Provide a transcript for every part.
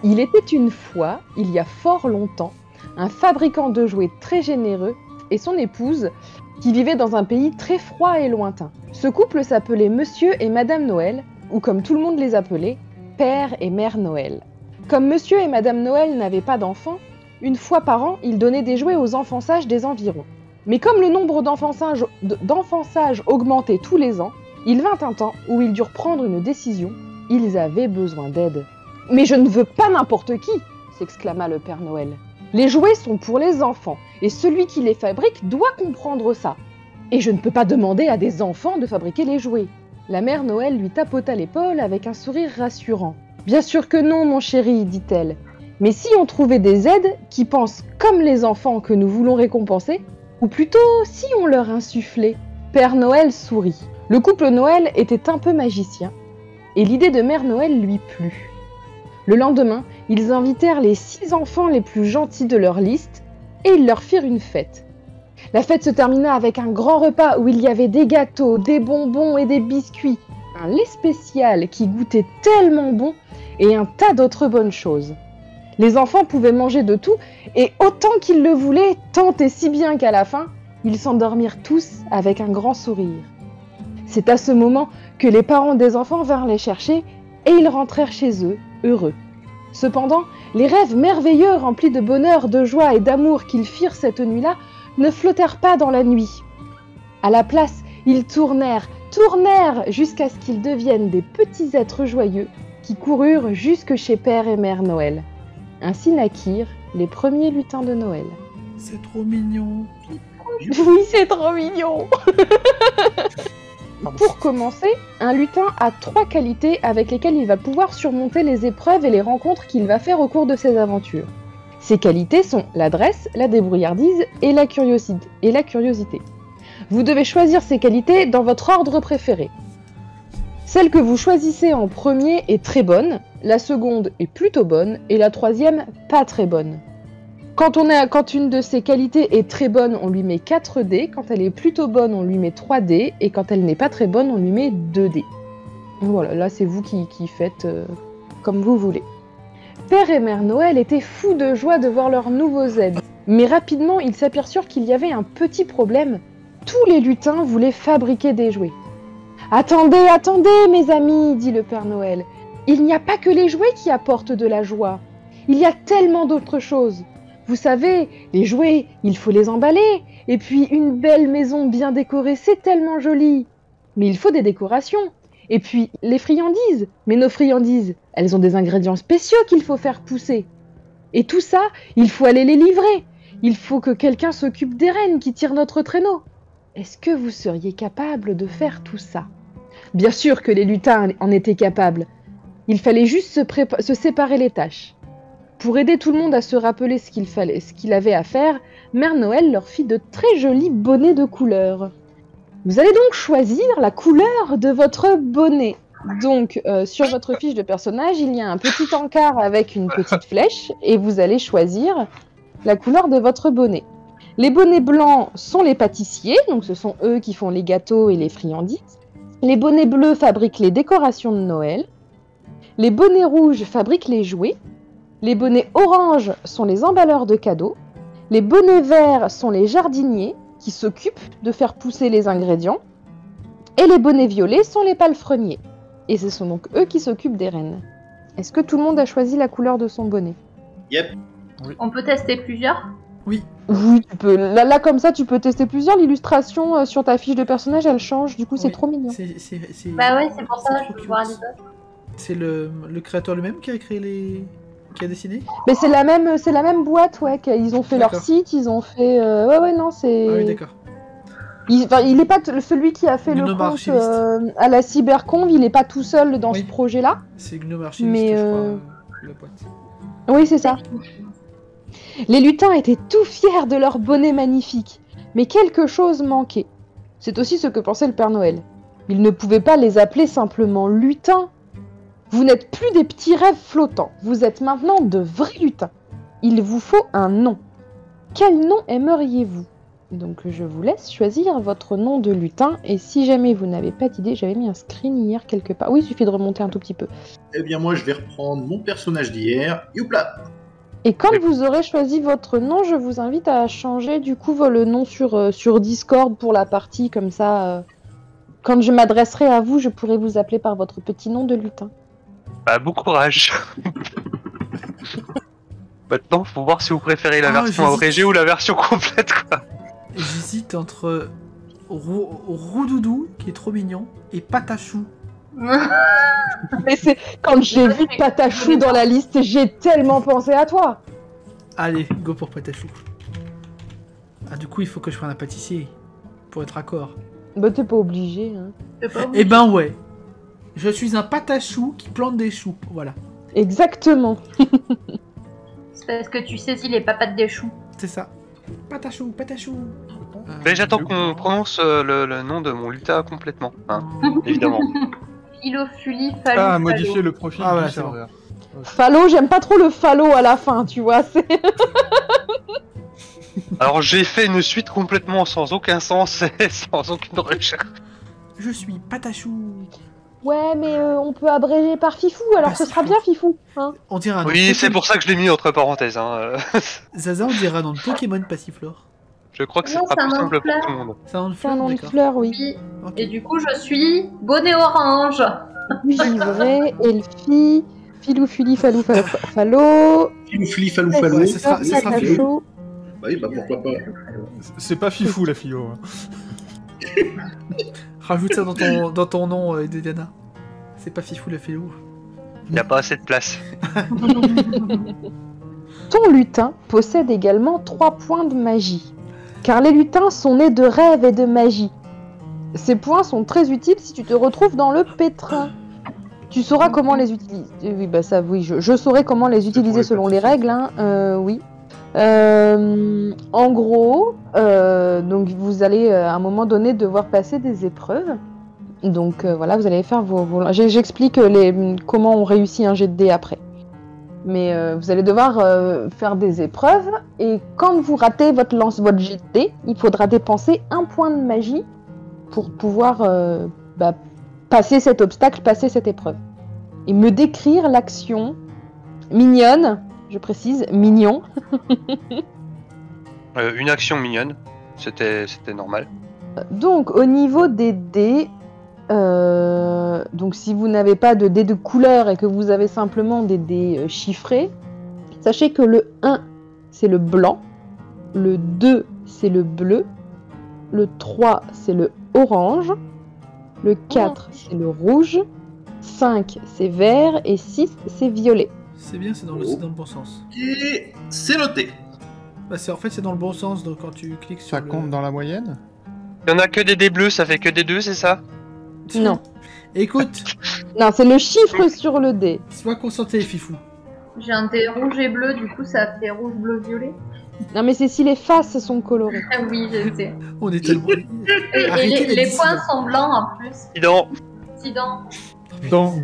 Il était une fois, il y a fort longtemps, un fabricant de jouets très généreux et son épouse qui vivaient dans un pays très froid et lointain. Ce couple s'appelait Monsieur et Madame Noël, ou comme tout le monde les appelait, Père et Mère Noël. Comme Monsieur et Madame Noël n'avaient pas d'enfants, une fois par an, ils donnaient des jouets aux enfants sages des environs. Mais comme le nombre d'enfants sages augmentait tous les ans, il vint un temps où ils durent prendre une décision. Ils avaient besoin d'aide. « Mais je ne veux pas n'importe qui !» s'exclama le Père Noël. « Les jouets sont pour les enfants, et celui qui les fabrique doit comprendre ça. Et je ne peux pas demander à des enfants de fabriquer les jouets. » La Mère Noël lui tapota l'épaule avec un sourire rassurant. « Bien sûr que non, mon chéri, dit-elle. Mais si on trouvait des aides qui pensent comme les enfants que nous voulons récompenser, ou plutôt si on leur insufflait. » Père Noël sourit. Le couple Noël était un peu magicien, et l'idée de Mère Noël lui plut. Le lendemain, ils invitèrent les 6 enfants les plus gentils de leur liste, et ils leur firent une fête. La fête se termina avec un grand repas où il y avait des gâteaux, des bonbons et des biscuits, un lait spécial qui goûtait tellement bon, et un tas d'autres bonnes choses. Les enfants pouvaient manger de tout, et autant qu'ils le voulaient, tant et si bien qu'à la fin, ils s'endormirent tous avec un grand sourire. C'est à ce moment que les parents des enfants vinrent les chercher, et ils rentrèrent chez eux, heureux. Cependant, les rêves merveilleux remplis de bonheur, de joie et d'amour qu'ils firent cette nuit-là ne flottèrent pas dans la nuit. À la place, ils tournèrent jusqu'à ce qu'ils deviennent des petits êtres joyeux qui coururent jusque chez Père et Mère Noël. Ainsi naquirent les premiers lutins de Noël. C'est trop mignon. Oui, c'est trop mignon. Pour commencer, un lutin a 3 qualités avec lesquelles il va pouvoir surmonter les épreuves et les rencontres qu'il va faire au cours de ses aventures. Ces qualités sont l'adresse, la débrouillardise et la curiosité. Vous devez choisir ces qualités dans votre ordre préféré. Celle que vous choisissez en premier est très bonne, la seconde est plutôt bonne et la troisième pas très bonne. Quand une de ces qualités est très bonne, on lui met 4 dés, quand elle est plutôt bonne, on lui met 3 dés, et quand elle n'est pas très bonne, on lui met 2 dés. Voilà, là c'est vous qui faites comme vous voulez. Père et Mère Noël étaient fous de joie de voir leurs nouveaux aides, mais rapidement ils s'aperçurent qu'il y avait un petit problème. Tous les lutins voulaient fabriquer des jouets. « Attendez, mes amis, dit le Père Noël. Il n'y a pas que les jouets qui apportent de la joie. Il y a tellement d'autres choses. Vous savez, les jouets, il faut les emballer. Et puis une belle maison bien décorée, c'est tellement joli. Mais il faut des décorations. Et puis les friandises. Mais nos friandises, elles ont des ingrédients spéciaux qu'il faut faire pousser. Et tout ça, il faut aller les livrer. Il faut que quelqu'un s'occupe des rennes qui tirent notre traîneau. Est-ce que vous seriez capable de faire tout ça ? » Bien sûr que les lutins en étaient capables. Il fallait juste se séparer les tâches. Pour aider tout le monde à se rappeler ce qu'il avait à faire, Mère Noël leur fit de très jolis bonnets de couleur. Vous allez donc choisir la couleur de votre bonnet. Donc, sur votre fiche de personnage, il y a un petit encart avec une petite flèche, et vous allez choisir la couleur de votre bonnet. Les bonnets blancs sont les pâtissiers, donc ce sont eux qui font les gâteaux et les friandises. Les bonnets bleus fabriquent les décorations de Noël. Les bonnets rouges fabriquent les jouets. Les bonnets oranges sont les emballeurs de cadeaux. Les bonnets verts sont les jardiniers qui s'occupent de faire pousser les ingrédients. Et les bonnets violets sont les palefreniers. Et ce sont donc eux qui s'occupent des rennes. Est-ce que tout le monde a choisi la couleur de son bonnet ? Yep. Oui. On peut tester plusieurs ? Oui. Oui, tu peux. Là, comme ça, tu peux tester plusieurs. L'illustration sur ta fiche de personnage, elle change. Du coup, c'est Oui. trop mignon. Bah ouais, c'est pour ça, c'est je trop veux voir les cute. autres. C'est le créateur lui-même qui a créé les... qui a dessiné ? Mais c'est la même boîte, ouais. Ils ont fait leur D'accord. site, ils ont fait. Ouais, non, c'est. Ah oui, d'accord. Il n'est pas celui qui a fait le Gnome compte Archiviste. à la Cyberconv, il n'est pas tout seul dans Oui. ce projet-là. C'est Gnome Archiviste, Mais, je crois, la boîte. Oui, c'est ça. Les lutins étaient tout fiers de leur bonnet magnifique, mais quelque chose manquait. C'est aussi ce que pensait le Père Noël. Il ne pouvait pas les appeler simplement lutins. Vous n'êtes plus des petits rêves flottants, vous êtes maintenant de vrais lutins. Il vous faut un nom. Quel nom aimeriez-vous ? Donc je vous laisse choisir votre nom de lutin, et si jamais vous n'avez pas d'idée, j'avais mis un screen hier quelque part. Oui, il suffit de remonter un tout petit peu. Eh bien, moi, je vais reprendre mon personnage d'hier. Youpla! Et quand vous aurez choisi votre nom, je vous invite à changer du coup le nom sur Discord pour la partie, comme ça, quand je m'adresserai à vous, je pourrai vous appeler par votre petit nom de lutin. Bah, bon courage. Maintenant, faut voir si vous préférez la version abrégée ou la version complète, quoi. J'hésite entre Roudoudou, qui est trop mignon, et Patachou. Mais c'est quand j'ai vu Patachou dans la liste, j'ai tellement pensé à toi. Allez, go pour Patachou. Ah, du coup, il faut que je prenne un pâtissier pour être accord. Bah, t'es pas obligé. Hein. Eh ben, ouais. Je suis un Patachou qui plante des choux. Voilà. Exactement. C'est parce que tu saisis les papates des choux. C'est ça. Patachou, Patachou. Mais j'attends qu'on prononce le nom de mon lutin complètement, hein, évidemment. Philophilie, Phalo. Ah, modifier le profil voilà, du c'est bon. serveur. Phalo, j'aime pas trop le phalo à la fin, tu vois. Alors j'ai fait une suite complètement sans aucun sens et sans aucune recherche. Je suis Patachou. Ouais, mais on peut abréger par Fifou, alors ce sera bien Fifou. Hein. On dirait un nom Oui, de c'est Pokémon. pour ça que je l'ai mis entre parenthèses. Hein. Zaza, on dirait un nom de Pokémon Passiflore. Je crois que ce Non, sera c'est un plus nom simple de pour fleur. tout le monde. C'est un nom de C'est un fleur, nom de d'accord. fleur, oui. Oui. Ok. Et du coup, je suis bonnet orange. Givré, Elfie, Filoufili, Falou, Falo, Filoufli, falou, falou. Ouais, ce sera Philo. Patachou. Bah oui, bah pourquoi pas. C'est pas fifou la fille. Hein. Rajoute ça dans ton nom, Diana. C'est pas Fifou la Félou. Il n'y a pas assez de place. Ton lutin possède également 3 points de magie. Car les lutins sont nés de rêves et de magie. Ces points sont très utiles si tu te retrouves dans le pétrin. Tu sauras comment les utiliser. Oui, bah ça, oui, je saurai comment les utiliser selon les règles, hein. Oui. En gros, donc vous allez à un moment donné devoir passer des épreuves. Donc voilà, vous allez faire vos... J'explique comment on réussit un jet de dés après. Mais vous allez devoir faire des épreuves, et quand vous ratez votre jet de dés, il faudra dépenser 1 point de magie pour pouvoir passer cet obstacle, passer cette épreuve. Et me décrire l'action mignonne, je précise, mignon. Une action mignonne, c'était normal. Donc au niveau des dés, donc si vous n'avez pas de dés de couleur et que vous avez simplement des dés chiffrés, sachez que le 1 c'est le blanc, le 2 c'est le bleu, le 3 c'est le orange, le 4 c'est le rouge, 5 c'est vert et 6 c'est violet. C'est bien, c'est dans le bon sens. Et c'est noté. Bah, en fait, c'est dans le bon sens, donc quand tu cliques sur Ça compte dans la moyenne? Il y en a que des dés bleus, ça fait que des 2, c'est ça? Non. Écoute, Non, c'est le chiffre sur le dé. sois concentré, Fifou. J'ai un dé rouge et bleu, du coup, ça fait rouge, bleu, violet. Non, mais c'est si les faces sont colorées. Ah oui, je sais. On est tellement... Et Arrêtez d'être les dissident. points sont blancs en plus. Sinon, Dissident. Dans.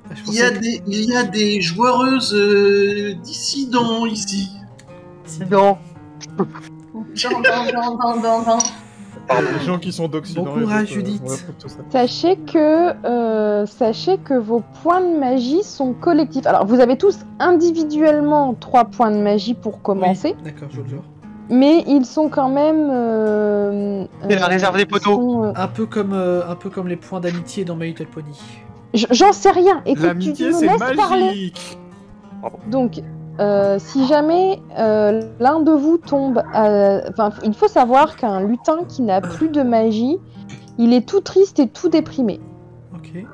Ah, je Il pensais y a des joueuses dissidents ici. Non. Dans. Les gens qui sont d'Occident. Bon courage, les autres, Judith. on va foutre tout ça. Sachez que vos points de magie sont collectifs. Alors, vous avez tous individuellement 3 points de magie pour commencer, Oui, d'accord, je le jure. mais ils sont quand même... C'est la réserve des poteaux. sont, Un peu comme les points d'amitié dans My Little Pony. J'en sais rien. Écoute, tu L'amitié, nous c'est laisses parler. magique. Donc, si jamais l'un de vous tombe... Enfin, il faut savoir qu'un lutin qui n'a plus de magie, il est tout triste et tout déprimé. Ok.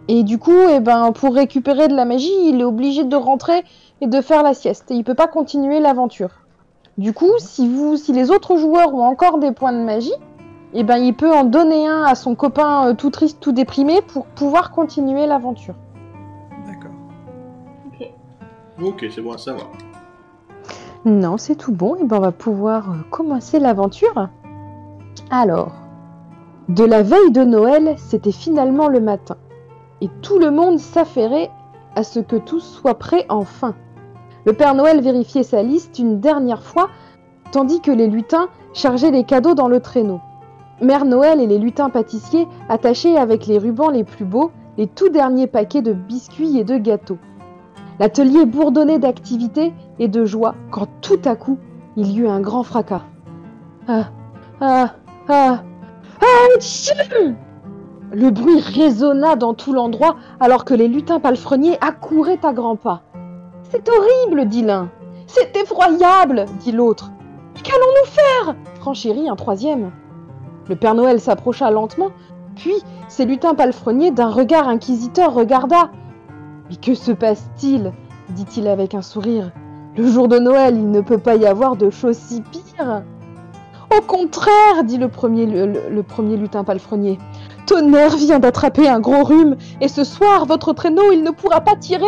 Et du coup, pour récupérer de la magie, il est obligé de rentrer et de faire la sieste. Et il peut pas continuer l'aventure. Du coup, si les autres joueurs ont encore des points de magie, il peut en donner un à son copain tout triste, tout déprimé pour pouvoir continuer l'aventure. D'accord. Ok, c'est bon à savoir. Non, c'est tout bon. Et on va pouvoir commencer l'aventure. Alors, de la veille de Noël, c'était finalement le matin. Et tout le monde s'affairait à ce que tout soit prêt enfin. Le Père Noël vérifiait sa liste une dernière fois tandis que les lutins chargeaient les cadeaux dans le traîneau. Mère Noël et les lutins pâtissiers attachaient avec les rubans les plus beaux les tout derniers paquets de biscuits et de gâteaux. L'atelier bourdonnait d'activité et de joie quand tout à coup, il y eut un grand fracas. Tchou ! Le bruit résonna dans tout l'endroit alors que les lutins palefreniers accouraient à grands pas. « C'est horrible !» dit l'un. « C'est effroyable !» dit l'autre. « Qu'allons-nous faire ?» renchérit un troisième. Le Père Noël s'approcha lentement, puis ces lutins palefreniers d'un regard inquisiteur regarda. « Mais que se passe-t-il » dit-il avec un sourire. « Le jour de Noël, il ne peut pas y avoir de choses si pires. »« Au contraire » dit le premier lutin palefrenier. « Tonnerre vient d'attraper un gros rhume, et ce soir, votre traîneau, il ne pourra pas tirer !»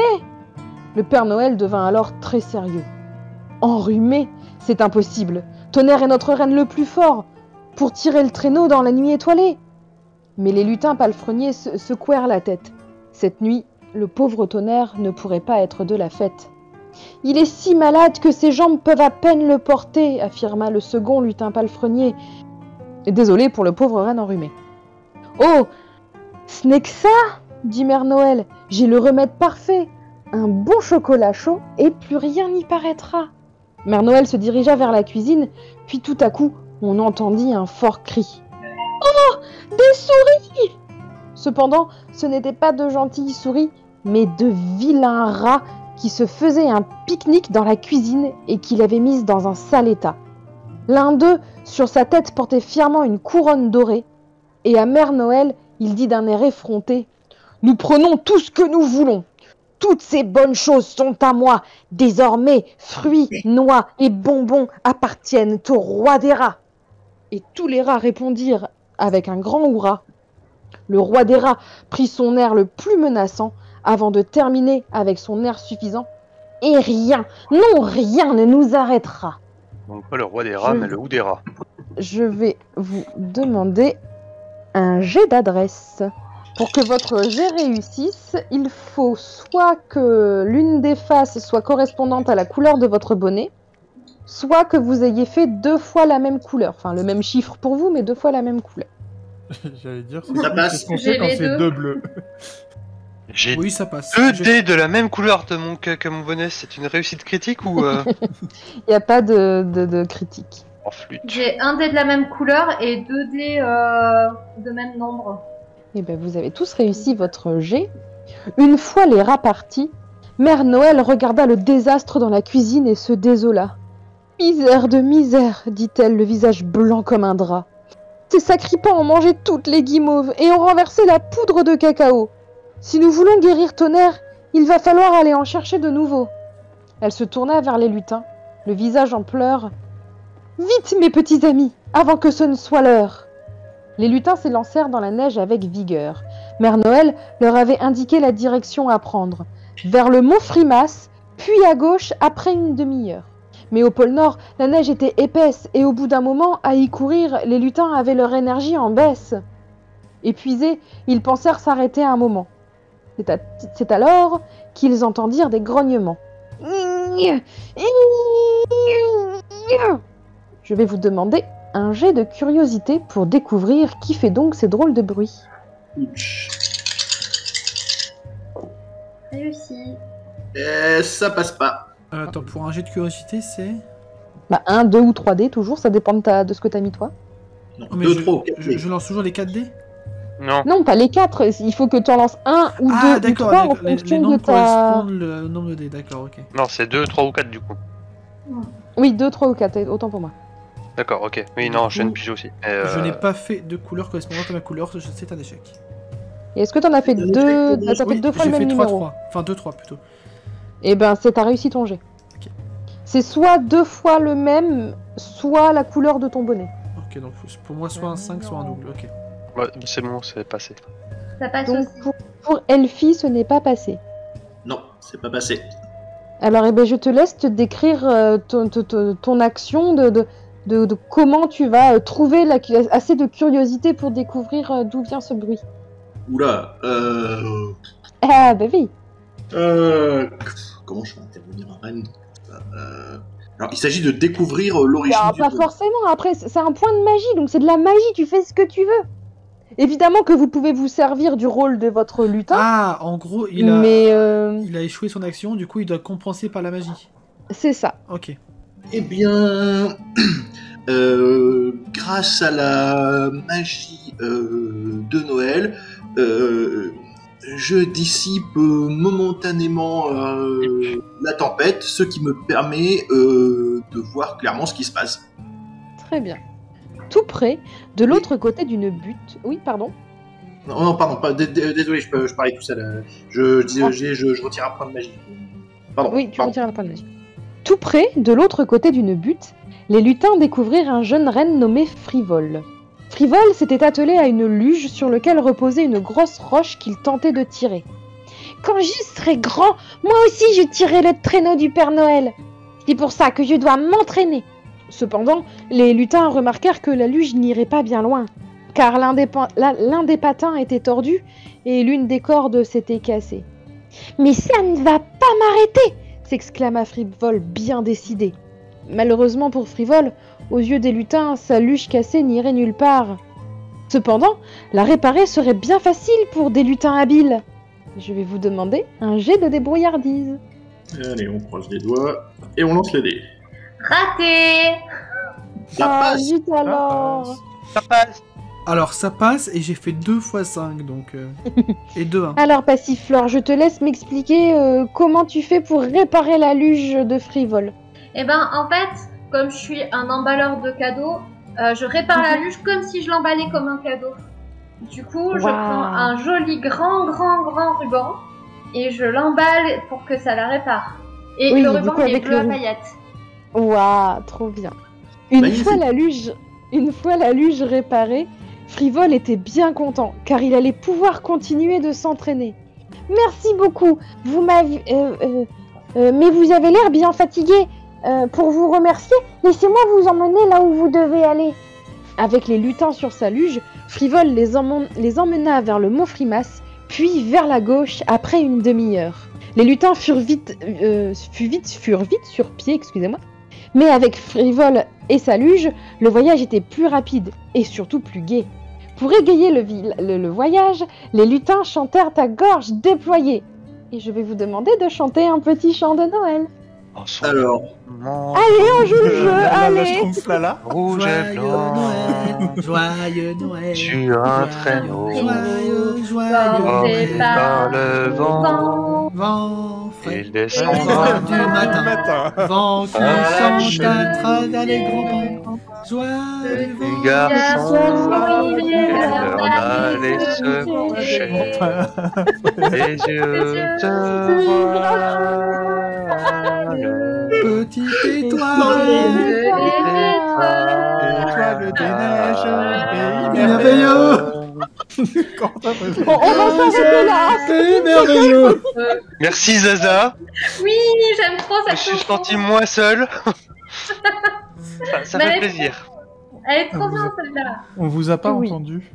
Le Père Noël devint alors très sérieux. « Enrhumé, c'est impossible. Tonnerre est notre reine le plus fort, pour tirer le traîneau dans la nuit étoilée. » Mais les lutins palefreniers secouèrent la tête. Cette nuit, le pauvre Tonnerre ne pourrait pas être de la fête. « Il est si malade que ses jambes peuvent à peine le porter, » affirma le second lutin palefrenier. Désolé pour le pauvre renne enrhumé. « Oh, ce n'est que ça !» dit Mère Noël. « J'ai le remède parfait. Un bon chocolat chaud et plus rien n'y paraîtra. » Mère Noël se dirigea vers la cuisine, puis tout à coup, on entendit un fort cri. « Oh, des souris !» Cependant, ce n'étaient pas de gentilles souris, mais de vilains rats qui se faisaient un pique-nique dans la cuisine et qui l'avaient mise dans un sale état. L'un d'eux, sur sa tête, portait fièrement une couronne dorée, et à Mère Noël, il dit d'un air effronté « Nous prenons tout ce que nous voulons. Toutes ces bonnes choses sont à moi. Désormais, fruits, noix et bonbons appartiennent au roi des rats. » Et tous les rats répondirent avec un grand hurrah. Le roi des rats prit son air le plus menaçant avant de terminer avec son air suffisant. « Et rien, non rien ne nous arrêtera. » Donc pas le roi des rats, mais le ou des rats. Je vais vous demander un jet d'adresse. Pour que votre jet réussisse, il faut soit que l'une des faces soit correspondante à la couleur de votre bonnet, soit que vous ayez fait 2 fois la même couleur. Enfin, le même chiffre pour vous, mais 2 fois la même couleur. J'allais dire, Ça passe. qu'est-ce qu'on fait quand J'ai c'est les 2 bleus? J'ai Oui, ça passe. 2 dés de la même couleur que mon bonnet. C'est une réussite critique ou Il n'y a pas de critique. en flûte? J'ai un dé de la même couleur et 2 dés de même nombre. Eh bien, vous avez tous réussi votre jet. Une fois les rats partis, Mère Noël regarda le désastre dans la cuisine et se désola. « Misère de misère !» dit-elle, le visage blanc comme un drap. « Ces sacripants ont mangé toutes les guimauves et ont renversé la poudre de cacao. Si nous voulons guérir Tonnerre, il va falloir aller en chercher de nouveaux. » Elle se tourna vers les lutins, le visage en pleurs. « Vite, mes petits amis, avant que ce ne soit l'heure !» Les lutins s'élancèrent dans la neige avec vigueur. Mère Noël leur avait indiqué la direction à prendre, vers le mont Frimas, puis à gauche après une demi-heure. Mais au pôle Nord, la neige était épaisse et au bout d'un moment, à y courir, les lutins avaient leur énergie en baisse. Épuisés, ils pensèrent s'arrêter un moment. C'est alors qu'ils entendirent des grognements. Je vais vous demander un jet de curiosité pour découvrir qui fait donc ces drôles de bruits. Ouch. Réussi. Ça passe pas. Attends, pour un jet de curiosité, c'est... 1, 2 ou 3 dés, toujours, ça dépend de ce que t'as mis toi. Non, Oh, mais 2, 3, 4 je lance toujours les 4 dés. Non. Non, pas les 4, il faut que tu en lances 1 ou 2 Ah, ou d'accord, 3 en d'accord. Les fonction de nombres ta... correspondent le nombre de dés, d'accord, ok. Non, c'est 2, 3 ou 4 du coup. Oui, 2, 3 ou 4, autant pour moi. D'accord, ok. Oui, non, je viens de piger aussi. Je n'ai pas fait de couleur correspondante à ma couleur, c'est un échec. Et est-ce que t'en as fait Un 2 échec, T'as fait Oui, 2 fois j'ai le même fait numéro 3-3. Enfin, 2-3 plutôt. Eh ben, t'as réussi ton jet. Ok. C'est soit 2 fois le même, soit la couleur de ton bonnet. Ok, donc pour moi, soit un 5, soit un double, ok. Ouais, c'est bon, c'est passé. Ça passe Donc aussi. pour Elfie, ce n'est pas passé. Non, c'est pas passé. Alors, eh ben, je te laisse te décrire ton action de comment tu vas trouver assez de curiosité pour découvrir d'où vient ce bruit. Oula, Ah, bah oui. comment je vais intervenir en reine Alors, il s'agit de découvrir l'origine Alors, du... pas forcément, après, c'est un point de magie, donc c'est de la magie, tu fais ce que tu veux. Évidemment que vous pouvez vous servir du rôle de votre lutin, Ah, en gros, il mais a échoué son action, du coup, il doit compenser par la magie. c'est ça. Ok. Eh bien, grâce à la magie de Noël, je dissipe momentanément la tempête, ce qui me permet de voir clairement ce qui se passe. Très bien. Tout près, de l'autre côté d'une butte... Oui, pardon. Non, non, pardon, désolé, je parlais tout seul. Je retire un point de magie. Pardon. Oui, tu pardon. retires la point de magie. Tout près, de l'autre côté d'une butte, les lutins découvrirent un jeune renne nommé Frivole. Frivole s'était attelé à une luge sur laquelle reposait une grosse roche qu'il tentait de tirer. « Quand je serai grand, moi aussi je tirerai le traîneau du Père Noël. C'est pour ça que je dois m'entraîner. » Cependant, les lutins remarquèrent que la luge n'irait pas bien loin, car l'un des patins était tordu et l'une des cordes s'était cassée. « Mais ça ne va pas m'arrêter !» s'exclama Frivole, bien décidé. Malheureusement pour Frivole, aux yeux des lutins, sa luge cassée n'irait nulle part. Cependant, la réparer serait bien facile pour des lutins habiles. Je vais vous demander un jet de débrouillardise. Allez, on croise les doigts et on lance les dés. Raté. Ça passe. Zut alors. Ça passe. Alors, ça passe et j'ai fait 2 x 5, donc... et 2, 1. Alors, Passiflore, je te laisse m'expliquer comment tu fais pour réparer la luge de Frivole. Eh ben, en fait, comme je suis un emballeur de cadeaux, je répare la luge comme si je l'emballais comme un cadeau. Du coup, je Wow. prends un joli grand ruban et je l'emballe pour que ça la répare. Et Oui, le du ruban coup, il est avec bleu le à ruban. paillettes. Waouh, trop bien. Une Magnifique. fois la luge réparée, Frivole était bien content, car il allait pouvoir continuer de s'entraîner. Merci beaucoup, vous m'avez... mais vous avez l'air bien fatigué. Pour vous remercier, laissez-moi vous emmener là où vous devez aller. Avec les lutins sur sa luge, Frivole les emmena vers le mont Frimas, puis vers la gauche après une demi-heure. Les lutins furent vite sur pied, excusez-moi. Mais avec Frivole et sa luge, le voyage était plus rapide et surtout plus gai. Pour égayer le voyage, les lutins chantèrent à gorge déployée. Et je vais vous demander de chanter un petit chant de Noël. Alors, Allez, on joue le jeu, allez. Schtroumpflala. Rouge et Joyeux blanc. Noël, joyeux Noël. Sur un traîneau. Joyeux Porté Noël. par le vent. Vent frais. Il Vent descendra du matin. Vent qui Ah, chante à travers les grands pans. Joyeux vent. Garçon, il et l'heure d'aller se coucher. Les yeux te voient. Petite étoile. Étoile des neiges, pays Merveilleux. Quentin peut Bon, on va s'arrêter là. C'est merveilleux. Merci Zaza. Oui, j'aime trop Je me cette suis chanson. senti moins seul. Ça Mais fait elle- plaisir. Elle est trop bien celle-là. On vous a pas Oui. entendu.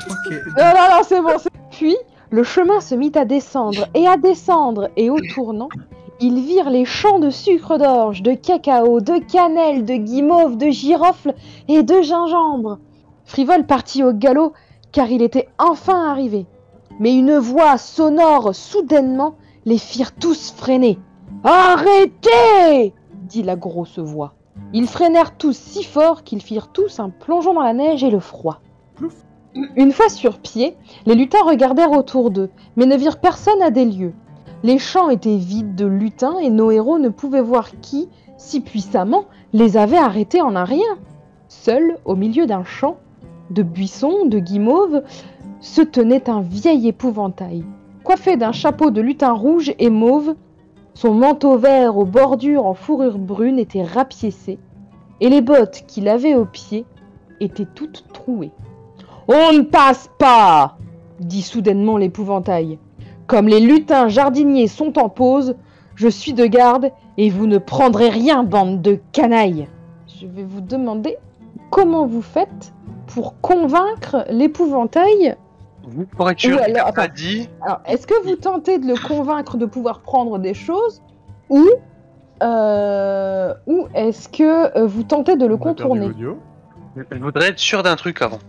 Ok. Non, c'est bon. Puis, le chemin se mit à descendre, et au tournant, ils virent les champs de sucre d'orge, de cacao, de cannelle, de guimauve, de girofle et de gingembre. Frivole partit au galop, car il était enfin arrivé. Mais une voix sonore soudainement les firent tous freiner. « Arrêtez !» dit la grosse voix. Ils freinèrent tous si fort qu'ils firent tous un plongeon dans la neige et le froid. Une fois sur pied, les lutins regardèrent autour d'eux, mais ne virent personne à des lieux. Les champs étaient vides de lutins et nos héros ne pouvaient voir qui, si puissamment, les avait arrêtés en un rien. Seul, au milieu d'un champ, de buissons, de guimauves, se tenait un vieil épouvantail. Coiffé d'un chapeau de lutin rouge et mauve, son manteau vert aux bordures en fourrure brune était rapiécé, et les bottes qu'il avait aux pieds étaient toutes trouées. « On ne passe pas !» dit soudainement l'épouvantail. « Comme les lutins jardiniers sont en pause, je suis de garde et vous ne prendrez rien, bande de canailles !» Je vais vous demander comment vous faites pour convaincre l'épouvantail. Pour être sûr, Ou alors, il a pas attends. dit. Alors, est-ce que vous tentez de le convaincre de pouvoir prendre des choses ou ou est-ce que vous tentez de le On a perdu contourner? l'audio. Je voudrais être sûr d'un truc avant.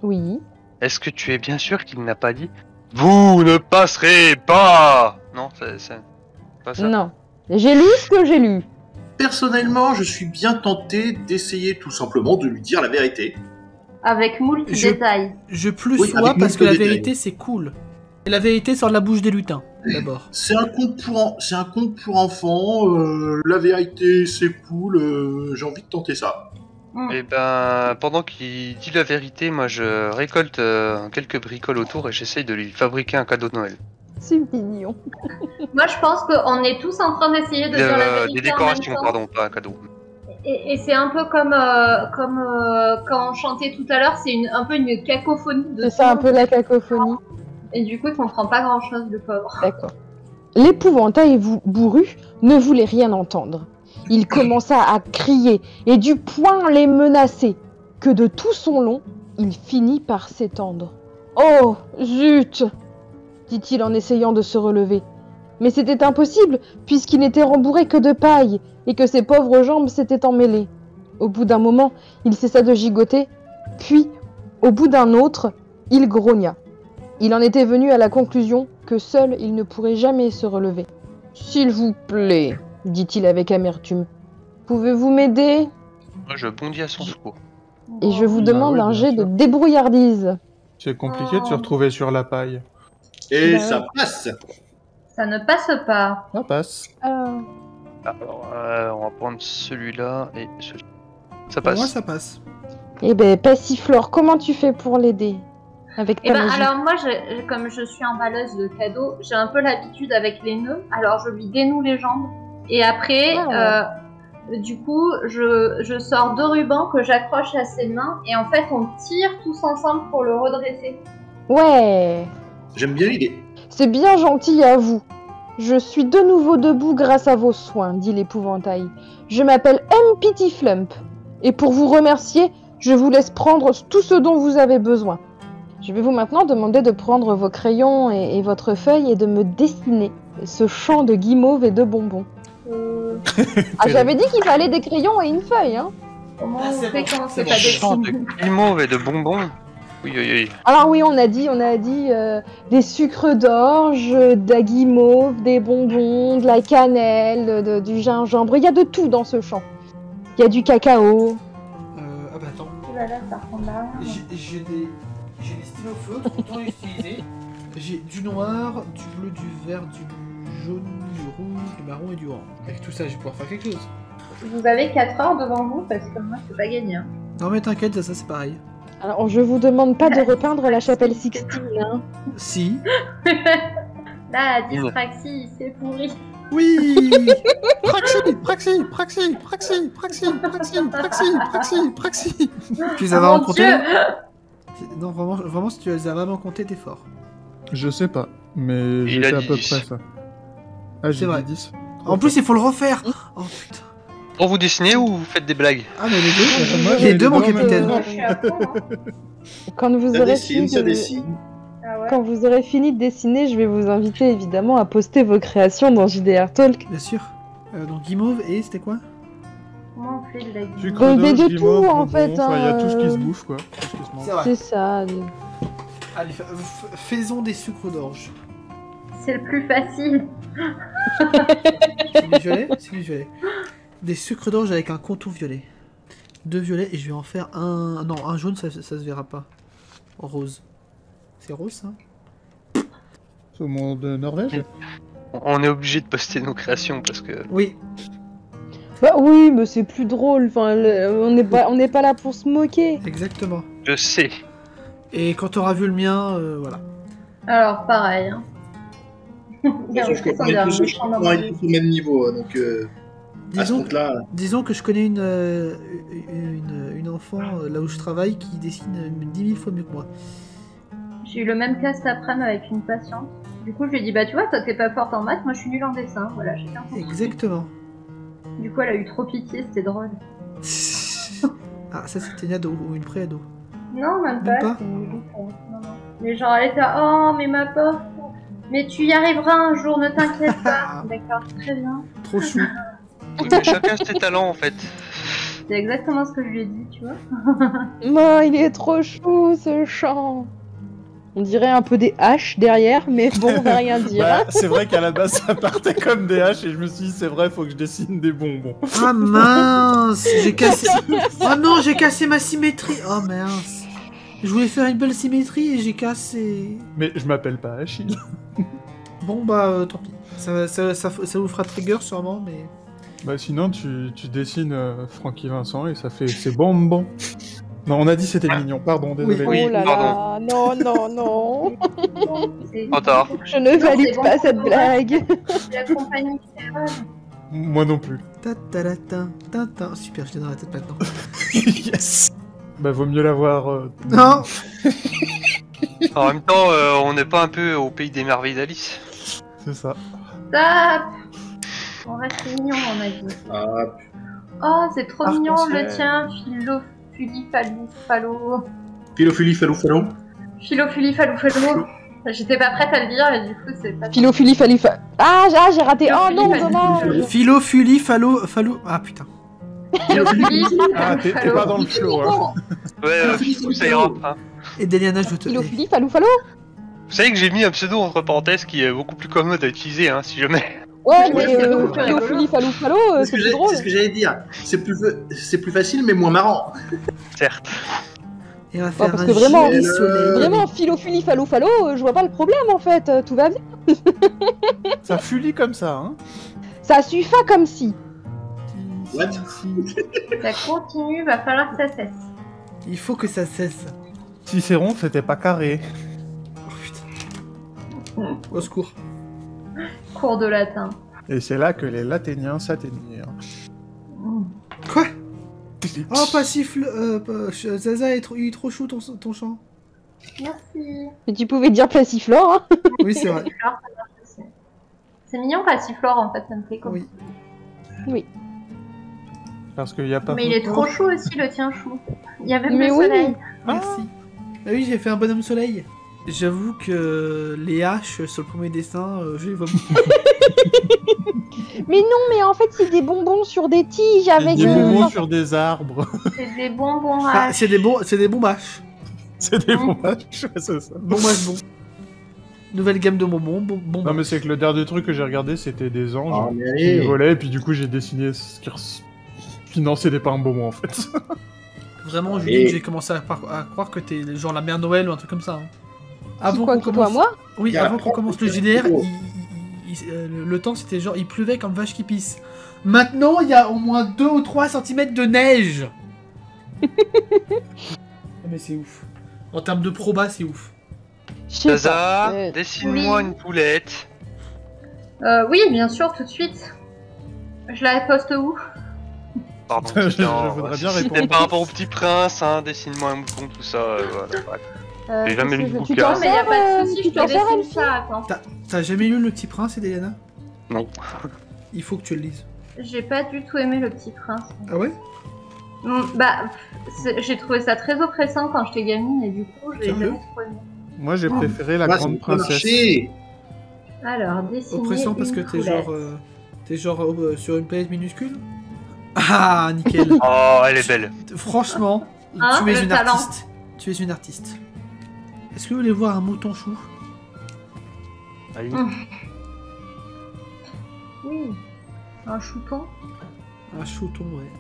Oui. Est-ce que tu es bien sûr qu'il n'a pas dit « Vous ne passerez pas » Non, c'est pas ça. Non. J'ai lu ce que j'ai lu. Personnellement, je suis bien tenté d'essayer tout simplement de lui dire la vérité. Avec moult Je- détails. Je plus Oui, sois avec parce moult que la détails. vérité c'est cool. Et la vérité sort de la bouche des lutins, d'abord. C'est un conte pour enfants. La vérité, c'est cool. J'ai envie de tenter ça. Et ben, pendant qu'il dit la vérité, moi je récolte quelques bricoles autour et j'essaye de lui fabriquer un cadeau de Noël. C'est mignon. Moi, je pense qu'on est tous en train d'essayer de dire la vérité Des en décorations, même temps. pardon, pas un cadeau. Et c'est un peu comme quand on chantait tout à l'heure, c'est un peu une cacophonie de C'est ça un sons. peu la cacophonie. Et du coup, il comprend pas grand-chose, le pauvre. D'accord. L'épouvantail bourru ne voulait rien entendre. Il commença à crier et du poing les menacer, que de tout son long, il finit par s'étendre. « Oh, zut !» dit-il en essayant de se relever. Mais c'était impossible, puisqu'il n'était rembourré que de paille, et que ses pauvres jambes s'étaient emmêlées. Au bout d'un moment, il cessa de gigoter, puis, au bout d'un autre, il grogna. Il en était venu à la conclusion que seul il ne pourrait jamais se relever. « S'il vous plaît, dit-il avec amertume, pouvez-vous m'aider? Moi je bondis à son secours. Et je vous demande ouais, un bien jet sûr. de débrouillardise. C'est compliqué de se retrouver sur la paille. Et Bah ça passe. Ça ne passe pas. Ça passe. Alors, on va prendre celui-là et celui-là. Ça Pour passe. moi ça passe. Eh ben, Passiflore, comment tu fais pour l'aider? Avec ta Et ben magie. alors moi, comme je suis emballeuse de cadeaux, j'ai un peu l'habitude avec les nœuds. Alors je lui dénoue les jambes et après, du coup, je sors 2 rubans que j'accroche à ses mains et en fait, on tire tous ensemble pour le redresser. Ouais, J'aime bien l'idée. c'est bien gentil à vous. Je suis de nouveau debout grâce à vos soins, dit l'épouvantail. Je m'appelle M. Pitiflump. Et pour vous remercier, je vous laisse prendre tout ce dont vous avez besoin. Je vais vous maintenant demander de prendre vos crayons et votre feuille et de me dessiner ce champ de guimauve et de bonbons. Ah, j'avais dit qu'il fallait des crayons et une feuille, hein. Comment Ah, on c'est fait bon, quand c'est c'est bon. pas Champ de dessiné guimauve et de bonbons. Oui, oui, oui. Alors oui, on a dit des sucres d'orge, de la guimauve, des bonbons, de la cannelle, du gingembre. Il y a de tout dans ce champ. Il y a du cacao. Ah bah attends. Oh là là, ça ressemble à rien. J'ai des stylos feutres, autant les utiliser. J'ai du noir, du bleu, du vert, du jaune, du rouge, du marron et du orange. Avec tout ça, je vais pouvoir faire quelque chose. Vous avez 4 heures devant vous parce que moi, je peux pas gagner. Hein. Non mais t'inquiète, ça c'est pareil. Alors je vous demande pas de repeindre la chapelle Sixtine, hein. Si. Là, dyspraxie, c'est pourri. Oui. Praxi, Praxi, Praxi, Praxi, Praxi, Praxi, Praxi, Praxi, Praxi. Tu les as vraiment Mon comptés? Dieu. Non, vraiment, si tu les as vraiment comptés, t'es fort. Je sais pas, mais Il a j'ai fait à dit peu 10. près ça. Ah, C'est j'ai vrai. dit 10. En plus, il faut le refaire. Oh putain. Pour vous dessiner ou vous faites des blagues? Ah mais les deux. Moi, Les j'ai deux, les mon deux en même capitaine. temps. Je suis à fond. Hein. Quand vous Ça aurez dessine, fini ça de... dessine. Ah ouais. Quand vous aurez fini de dessiner, je vais vous inviter évidemment à poster vos créations dans JDR Talk. Bien sûr. Donc guimauve et c'était quoi? Comment on fait de la guimauve? Sucre Mais d'orge, de guimauve, tout, en bonbons, fait, enfin, il y a tout ce qui hein, se bouffe, quoi. Tout ce qui se mange. C'est vrai. C'est ça. Allez, faisons des sucres d'orge. C'est le plus facile. C'est du violet? C'est du violet. Des sucres d'orge avec un contour violet. 2 violets et je vais en faire un... Non, un jaune, ça se verra pas. Rose. C'est rose, ça? Saumon de Norvège. On est obligé de poster nos créations parce que Oui. Bah oui, mais c'est plus drôle. Enfin, on n'est pas là pour se moquer. Exactement. je sais. Et quand t'auras vu le mien, voilà. Alors, pareil. Hein. Sauf qu'on est tous au même niveau, donc à ce Disons, compte-là, disons que je connais une enfant là où je travaille qui dessine 10 000 fois mieux que moi. J'ai eu le même cas cet après-midi avec une patiente. Du coup, je lui ai dit, bah tu vois, toi t'es pas forte en maths, moi je suis nulle en dessin. Voilà, j'ai fait un Exactement. Du coup, elle a eu trop pitié, c'était drôle. Ah, ça c'était une ado ou une pré-ado. Non, même Même pas. pas c'est une loupe, non, non. Mais genre, elle était là, oh, mais ma pauvre. Mais tu y arriveras un jour, ne t'inquiète pas. D'accord, très bien. Trop chou. Oui, mais chacun ses talents en fait. C'est exactement ce que je lui ai dit, tu vois. Non, il est trop chou ce chant. On dirait un peu des haches derrière, mais bon, on va rien dire. Bah, c'est vrai qu'à la base ça partait comme des haches et je me suis dit c'est vrai, faut que je dessine des bonbons. Ah mince, j'ai cassé. Oh non, j'ai cassé ma symétrie. Oh mince. Je voulais faire une belle symétrie et j'ai cassé. Mais je m'appelle pas Achille. Bon bah tant pis. Ça vous fera trigger sûrement, mais. Bah sinon tu dessines Francky Vincent et ça fait c'est bonbon. Non, on a dit c'était mignon, pardon, désolé. Oui, Oh là pardon. là, non, non, non. C'est Trop tard. Je ne valide c'est bon pas pour cette moi. blague. la compagnie Sierra. Moi non plus. Ta-ta-la-ta-ta-ta. Super, je l'ai dans la tête maintenant. Yes. Bah vaut mieux l'avoir. Non. En même temps, on n'est pas un peu au pays des merveilles d'Alice. C'est ça. Stop. On reste mignon, on a dit. Ah, Oh, c'est trop mignon Arc-en-ciel. le tien, Philofulifalo. Philophili, falou. Philofulifalo. J'étais pas prête à le dire et du coup c'est pas. Philophili, falifa. Ah, j'ai raté. Oh non, dommage. Philo, fuli, fallo. Ah putain. Ah, t'es pas dans le flow, hein. Ouais, du coup, ça ira. Hein. Et Deliana, je te. Philophili, falou, fallo. Vous savez que j'ai mis un pseudo entre parenthèses qui est beaucoup plus commode à utiliser, hein, si jamais. Ouais, mais c'est beaucoup plus Philophili, falou, fallo, C'est c'est ce que plus j'ai- drôle. c'est ce que j'allais dire. C'est plus facile, mais moins marrant. Certes. Et on va faire parce un que vraiment- gilet soleil. Vraiment, philophili, falou, fallo, je vois pas le problème en fait. Tout va bien. Ça fulit comme ça, hein. Ça suffit comme si. What Ça continue, va falloir que ça cesse. Il faut que ça cesse. Si c'est rond, c'était pas carré. Oh putain. Au secours. Cours de latin. Et c'est là que les Laténiens s'atteignirent. Quoi? Oh, passif. Zaza, il est trop chou ton chant. Merci. Mais tu pouvais dire Passiflore, hein. Oui, c'est vrai. Passiflore, ça marche aussi. C'est mignon Passiflore en fait, ça me fait comme. Oui. Parce qu'il y a pas. Mais il est trop chou aussi le tien chou. Il y a même Mais le oui. soleil. Merci. Ah oui, j'ai fait un bonhomme soleil. J'avoue que les haches sur le premier dessin, je les vois beaucoup. Mais non, mais en fait, c'est des bonbons sur des tiges avec. Des euh, bonbons sur des arbres. C'est des bonbons Ah, haches. c'est des bons bâches. C'est des bombages, ouais, c'est ça. Bon, Nouvelle gamme de bonbons. Bon. Non mais c'est que le dernier truc que j'ai regardé c'était des anges Ah, mais qui allez. volaient et puis du coup j'ai dessiné ce qui non c'était pas un bonbon en fait. Vraiment, Et- Julie, j'ai commencé à croire que t'es genre la mère Noël ou un truc comme ça. Hein. Avant Quoi, qu'on qui, toi, commence... moi? Oui, Il y a avant la qu'on commence le propre- JDR, le temps c'était genre, il pleuvait comme vache qui pisse. Maintenant, il y a au moins 2 ou 3 cm de neige. Ah, mais c'est ouf. En termes de proba, c'est ouf. Je sais pas. Zaza, dessine-moi oui. une poulette. Oui, bien sûr, tout de suite. Je la poste où? Pardon, Je c'était voudrais bien c'était répondre. par rapport au petit prince, hein, dessine-moi un mouton, tout ça, voilà. Bref. J'ai jamais lu le Tu bouquin. t'en Non, mais y a pas de sers, soucis, tu je t'en te sers, dessine Elfie? ça, attends. T'as jamais lu Le Petit Prince, Eliana? Non. Il faut que tu le lises. J'ai pas du tout aimé le petit prince. Ah ouais? Bah, j'ai trouvé ça très oppressant quand j'étais gamine et du coup, j'ai Sérieux jamais trop aimé. Moi j'ai préféré la Ouais, ça grande peut princesse. marcher. Alors, dessiner Oppressant parce que une t'es poulette. genre sur une planète minuscule? Ah, nickel. Oh, elle est belle. Franchement, Hein, tu es le une talent. artiste. Tu es une artiste. Est-ce que vous voulez voir un mouton chou? Allez. Oui. Un chouton. Un chouton, ouais.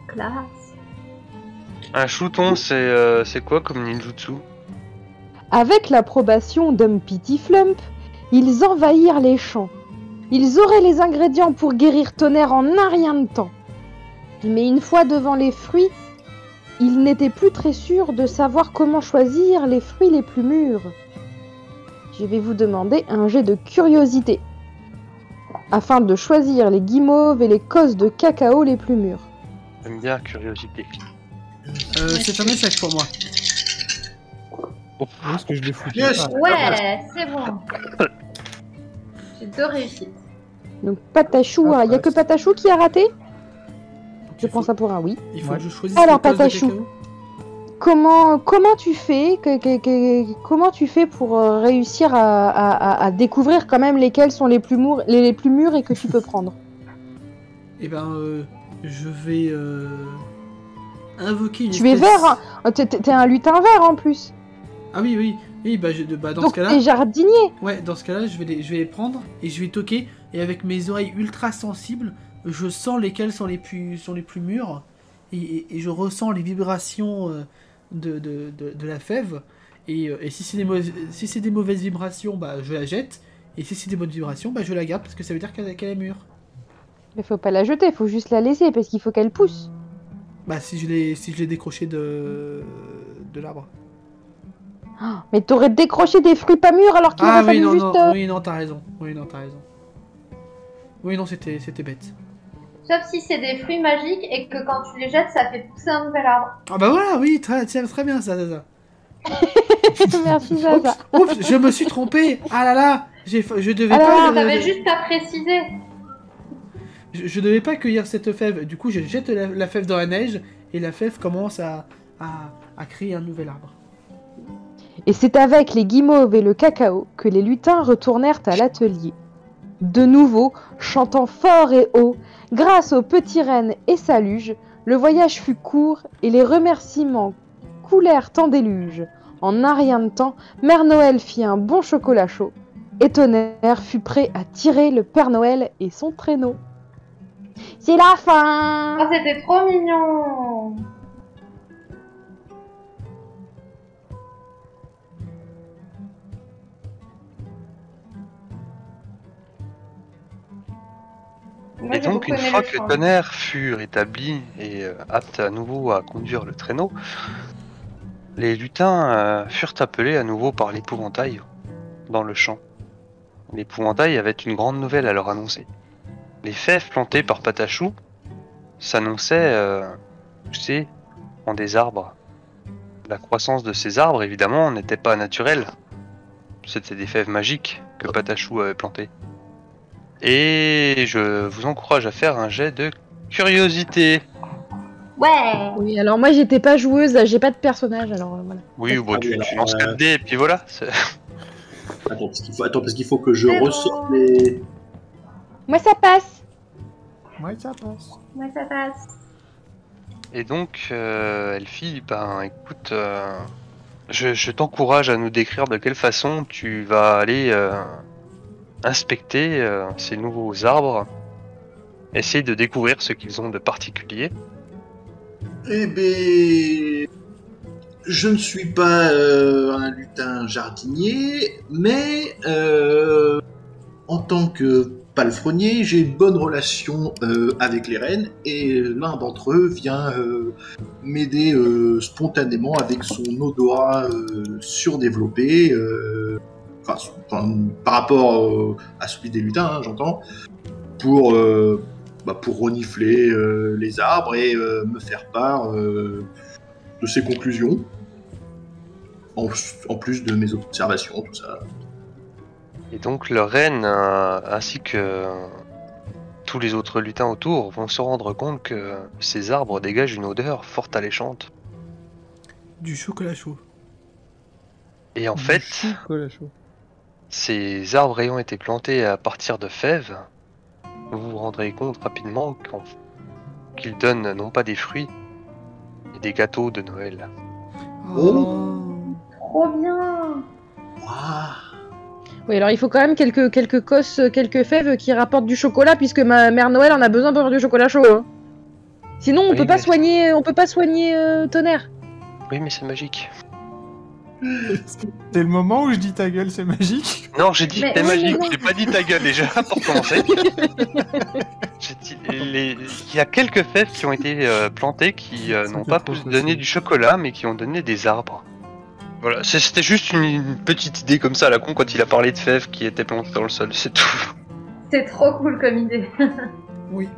Classe. Un chouton, c'est quoi comme ninjutsu? Avec l'approbation d'Humpty Flump, ils envahirent les champs. Ils auraient les ingrédients pour guérir Tonnerre en un rien de temps. Mais une fois devant les fruits, ils n'étaient plus très sûrs de savoir comment choisir les fruits les plus mûrs. Je vais vous demander un jet de curiosité, afin de choisir les guimauves et les cosses de cacao les plus mûrs. J'aime bien curiosité. C'est un échec pour moi. Où est-ce que je l'ai foutu? Yes. Ah, Ouais, c'est bon. J'ai 2 réussites. Donc Patachou, il n'y a que Patachou qui a raté? Je prends ça pour un oui. Il faut Ouais. que je choisisse Alors, les cosses de Patachou. cacao. Comment tu fais comment tu fais pour réussir à découvrir quand même lesquels sont les plus mûrs et que tu peux prendre? Eh ben, je vais invoquer une Tu es espèce- vert, hein. T'es un lutin vert en plus. Ah oui, bah, dans Donc ce cas-là... t'es jardinier. Ouais, dans ce cas-là, je vais les prendre et je vais toquer. Et avec mes oreilles ultra sensibles, je sens lesquelles sont les plus mûres. Et je ressens les vibrations de la fève. Et si c'est des mauvaises vibrations, bah, je la jette. Et si c'est des bonnes vibrations, bah, je la garde parce que ça veut dire qu'elle est mûre. Mais faut pas la jeter, faut juste la laisser parce qu'il faut qu'elle pousse. Bah, si je l'ai décroché de l'arbre. Mais t'aurais décroché des fruits pas mûrs alors qu'il Ah aurait oui, fallu non, juste... non, oui, non, t'as raison. Oui, non, t'as raison. Oui, non, c'était bête. Sauf si c'est des fruits magiques et que quand tu les jettes, ça fait pousser un nouvel arbre. Ah bah voilà, oui, très bien ça. Merci Zaza. Oups, je me suis trompé. Ah là là, je devais Ah là pas. là, T'avais juste à préciser. Je devais pas cueillir cette fève. Du coup, je jette la fève dans la neige et la fève commence à créer un nouvel arbre. Et c'est avec les guimauves et le cacao que les lutins retournèrent à l'atelier. De nouveau, chantant fort et haut, grâce aux petits rennes et sa luge, le voyage fut court et les remerciements coulèrent en déluge. En un rien de temps, Mère Noël fit un bon chocolat chaud, et Tonnerre fut prêt à tirer le Père Noël et son traîneau. C'est la fin! Oh, c'était trop mignon. Moi, Et j'ai donc, beaucoup une aimé fois le que le chant. tonnerre fut rétabli et apte à nouveau à conduire le traîneau, les lutins furent appelés à nouveau par l'épouvantail dans le champ. L'épouvantail avait une grande nouvelle à leur annoncer. Les fèves plantées par Patachou s'annonçaient poussées en des arbres. La croissance de ces arbres, évidemment, n'était pas naturelle. C'était des fèves magiques que Patachou avait plantées. Et je vous encourage à faire un jet de curiosité. Ouais. Oui, alors moi j'étais pas joueuse, j'ai pas de personnage, alors voilà. Oui, bon, tu lances 4 dés et puis voilà. Attends, parce qu'il faut que je C'est ressorte bon. les... Moi ça passe! Ouais, ça passe. Ouais, ça passe. Et donc, Elfie, ben écoute, je t'encourage à nous décrire de quelle façon tu vas aller inspecter ces nouveaux arbres, essayer de découvrir ce qu'ils ont de particulier. Eh ben... Je ne suis pas un lutin jardinier, mais en tant que palefrenier, j'ai une bonne relation avec les rennes, et l'un d'entre eux vient m'aider spontanément avec son odorat surdéveloppé, par rapport à celui des lutins, hein, j'entends, pour renifler les arbres et me faire part de ses conclusions, en plus de mes observations, tout ça. Et donc le reine ainsi que tous les autres lutins autour vont se rendre compte que ces arbres dégagent une odeur fort alléchante. Du chocolat chaud. Et en Du fait, chocolat chaud. ces arbres ayant été plantés à partir de fèves, vous vous rendrez compte rapidement qu'ils donnent non pas des fruits, mais des gâteaux de Noël. Oh. Trop bien. Waouh. Oui, alors il faut quand même quelques cosses, quelques fèves qui rapportent du chocolat, puisque ma mère Noël en a besoin pour avoir du chocolat chaud. Hein. Sinon, on Oui, peut pas mais- soigner Tonnerre. Oui, mais c'est magique. C'est le moment où je dis ta gueule, c'est magique. Non, j'ai dit Mais- c'est oui, magique, non. j'ai pas dit ta gueule déjà, pour commencer. J'ai dit, il y a quelques fèves qui ont été plantées qui n'ont C'était pas trop donné facile. du chocolat, mais qui ont donné des arbres. Voilà, c'était juste une petite idée comme ça à la con quand il a parlé de fèves qui étaient plantées dans le sol, c'est tout. C'est trop cool comme idée. Oui.